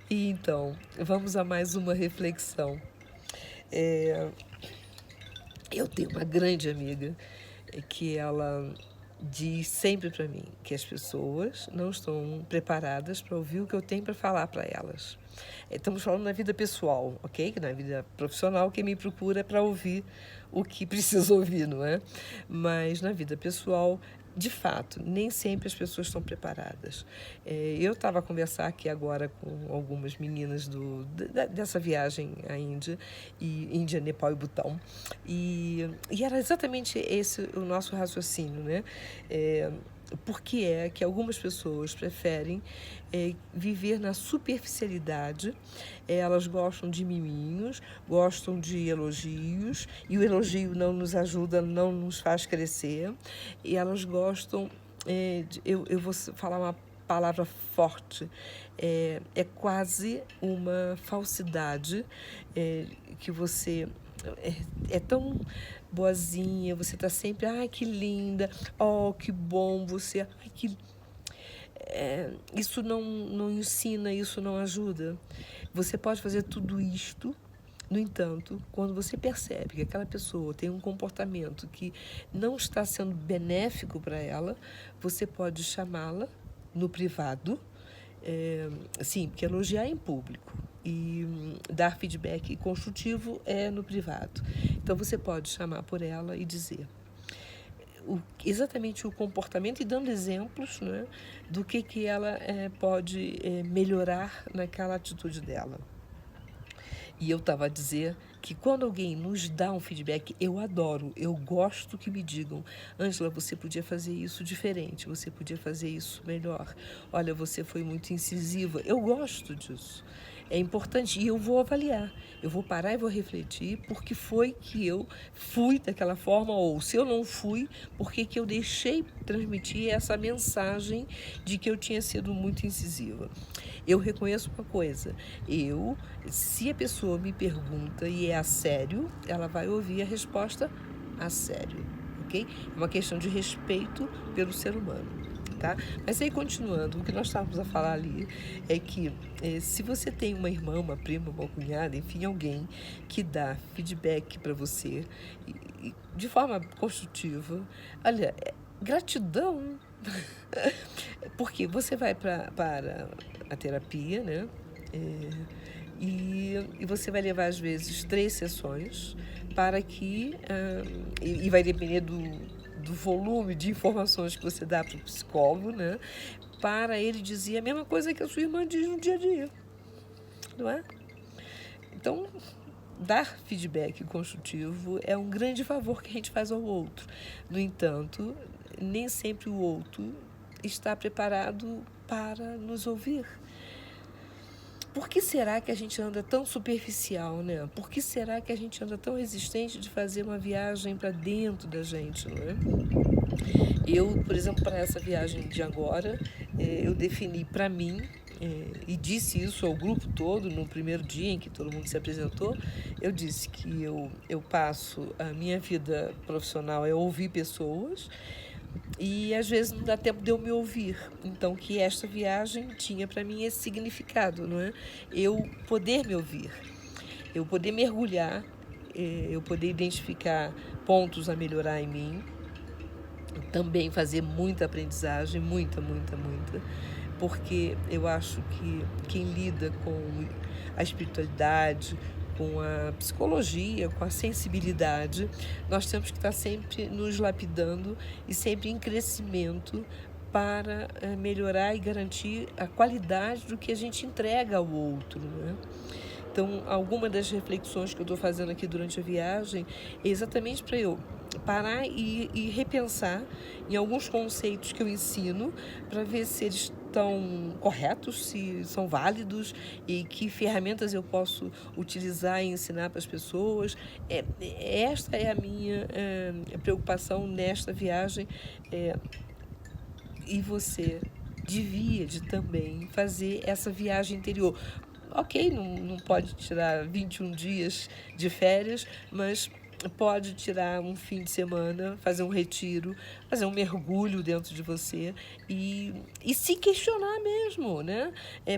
E então, vamos a mais uma reflexão. É, eu tenho uma grande amiga que ela diz sempre para mim que as pessoas não estão preparadas para ouvir o que eu tenho para falar para elas. Estamos falando na vida pessoal, ok? Que na vida profissional quem me procura é para ouvir o que precisa ouvir, não é? Mas na vida pessoal, de fato, nem sempre as pessoas estão preparadas. Eu estava a conversar aqui agora com algumas meninas dessa viagem à Índia, Índia, Nepal e Butão, e era exatamente esse o nosso raciocínio, né? Por que é que algumas pessoas preferem viver na superficialidade? Elas gostam de miminhos, gostam de elogios, e o elogio não nos ajuda, não nos faz crescer. E elas gostam, eu vou falar uma palavra forte, é quase uma falsidade que você é tão boazinha, você tá sempre, ai que linda, oh que bom você, ai que isso não ensina, isso não ajuda. Você pode fazer tudo isto, no entanto, quando você percebe que aquela pessoa tem um comportamento que não está sendo benéfico para ela, você pode chamá-la no privado, sim, porque elogiar é em público e dar feedback construtivo é no privado. Então você pode chamar por ela e dizer exatamente o comportamento e dando exemplos, né, do que ela pode melhorar naquela atitude dela. E eu estava a dizer que quando alguém nos dá um feedback, eu adoro, eu gosto que me digam, Ângela, você podia fazer isso diferente, você podia fazer isso melhor. Olha, você foi muito incisiva. Eu gosto disso. É importante e eu vou avaliar. Eu vou parar e vou refletir por que foi que eu fui daquela forma, ou se eu não fui, por que eu deixei transmitir essa mensagem de que eu tinha sido muito incisiva. Eu reconheço uma coisa, se a pessoa me pergunta e é a sério, ela vai ouvir a resposta a sério, ok? É uma questão de respeito pelo ser humano. Tá? Mas aí, continuando, o que nós estávamos a falar ali é que se você tem uma irmã, uma prima, uma cunhada, enfim, alguém que dá feedback para você de forma construtiva, olha, gratidão, porque você vai para a terapia, né? E você vai levar, às vezes, 3 sessões para que... e vai depender do volume de informações que você dá para o psicólogo, né? Para ele dizer a mesma coisa que a sua irmã diz no dia a dia, não é? Então, dar feedback construtivo é um grande favor que a gente faz ao outro. No entanto, nem sempre o outro está preparado para nos ouvir. Por que será que a gente anda tão superficial, né? Por que será que a gente anda tão resistente de fazer uma viagem para dentro da gente, não é? Eu, por exemplo, para essa viagem de agora, eu defini para mim, e disse isso ao grupo todo no primeiro dia em que todo mundo se apresentou, eu disse que eu passo a minha vida profissional é ouvir pessoas e às vezes não dá tempo de eu me ouvir. Então, que esta viagem tinha para mim esse significado, não é? Eu poder me ouvir, eu poder mergulhar, eu poder identificar pontos a melhorar em mim, também fazer muita aprendizagem, muita, porque eu acho que quem lida com a espiritualidade, com a psicologia, com a sensibilidade, nós temos que estar sempre nos lapidando e sempre em crescimento para melhorar e garantir a qualidade do que a gente entrega ao outro, né? Então, alguma das reflexões que eu estou fazendo aqui durante a viagem é exatamente para eu parar e repensar em alguns conceitos que eu ensino para ver se eles estão corretos, se são válidos e que ferramentas eu posso utilizar e ensinar para as pessoas. Esta é a minha preocupação nesta viagem. E você devia de também fazer essa viagem interior. Ok, não pode tirar 21 dias de férias, mas pode tirar um fim de semana, fazer um retiro, fazer um mergulho dentro de você e se questionar mesmo, né?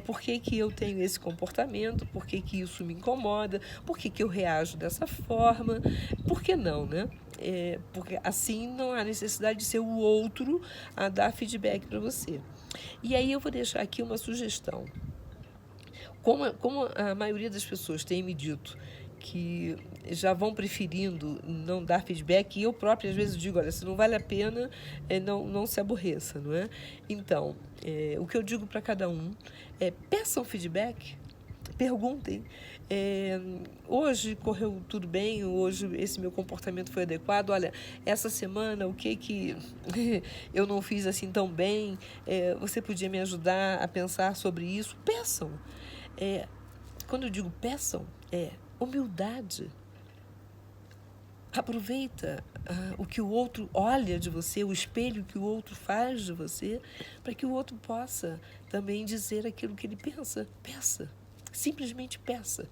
Por que que eu tenho esse comportamento? Por que que isso me incomoda? Por que que eu reajo dessa forma? Por que não, né? Porque assim não há necessidade de ser o outro a dar feedback para você. E aí eu vou deixar aqui uma sugestão. Como a maioria das pessoas tem me dito que já vão preferindo não dar feedback, e eu própria às vezes digo, olha, se não vale a pena, não se aborreça, não é? Então, o que eu digo para cada um é, peçam feedback, perguntem. Hoje correu tudo bem, hoje esse meu comportamento foi adequado, olha, essa semana o que eu não fiz assim tão bem, você podia me ajudar a pensar sobre isso? Peçam. Quando eu digo peçam, humildade. Aproveita o que o outro olha de você, o espelho que o outro faz de você, para que o outro possa também dizer aquilo que ele pensa. Peça, simplesmente peça.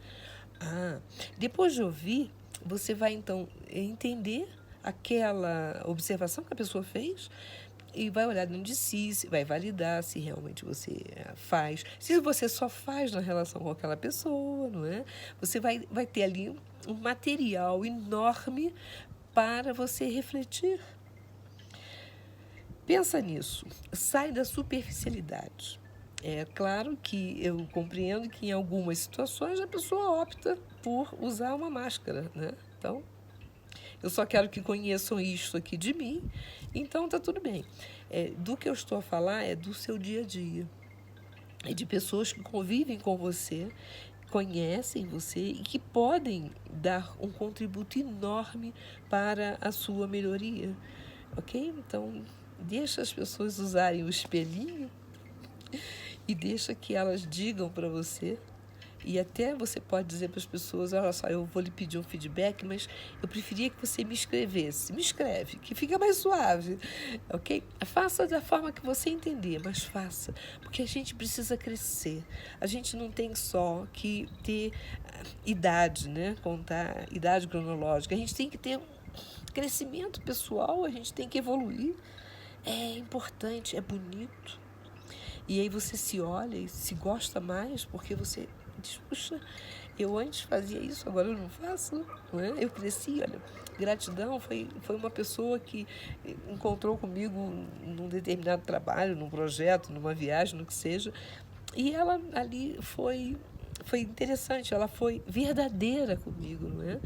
Depois de ouvir, você vai então entender aquela observação que a pessoa fez e vai olhar dentro de si, vai validar se realmente você faz. Se você só faz na relação com aquela pessoa, não é? Você vai ter ali um material enorme para você refletir. Pensa nisso. Sai da superficialidade. É claro que eu compreendo que em algumas situações a pessoa opta por usar uma máscara, né? Então, eu só quero que conheçam isso aqui de mim, então tá tudo bem. Do que eu estou a falar é do seu dia a dia. É de pessoas que convivem com você, conhecem você e que podem dar um contributo enorme para a sua melhoria, ok? Então, deixa as pessoas usarem o espelhinho e deixa que elas digam para você. E até você pode dizer para as pessoas, olha só, eu vou lhe pedir um feedback, mas eu preferia que você me escrevesse. Me escreve, que fica mais suave, ok? Faça da forma que você entender, mas faça, porque a gente precisa crescer. A gente não tem só que ter idade, né? Contar idade cronológica. A gente tem que ter crescimento pessoal, a gente tem que evoluir. É importante, é bonito. E aí você se olha e se gosta mais, porque você diz, puxa, eu antes fazia isso, agora eu não faço, não é? Eu cresci, olha, gratidão foi uma pessoa que encontrou comigo num determinado trabalho, num projeto, numa viagem, no que seja, e ela ali foi interessante, ela foi verdadeira comigo, não é?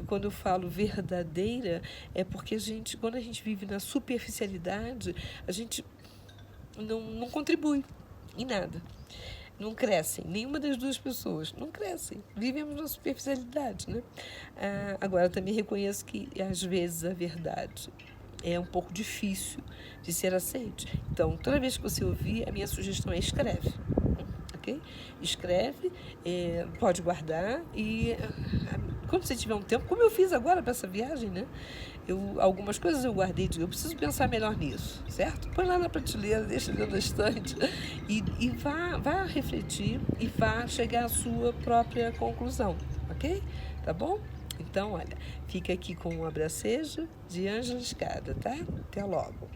Quando eu falo verdadeira, é porque quando a gente vive na superficialidade, a gente não contribui em nada. Não crescem, nenhuma das duas pessoas não crescem, vivemos na superficialidade, né? Agora, também reconheço que às vezes a verdade é um pouco difícil de ser aceita. Então, toda vez que você ouvir, a minha sugestão é escreve, ok? Escreve, pode guardar e quando você tiver um tempo, como eu fiz agora para essa viagem, né? Algumas coisas eu guardei, eu preciso pensar melhor nisso, certo? Põe lá na prateleira, deixa dentro da estante e vá refletir e vá chegar à sua própria conclusão, ok? Tá bom? Então, olha, fica aqui com um abracejo de Ângela Escada, tá? Até logo.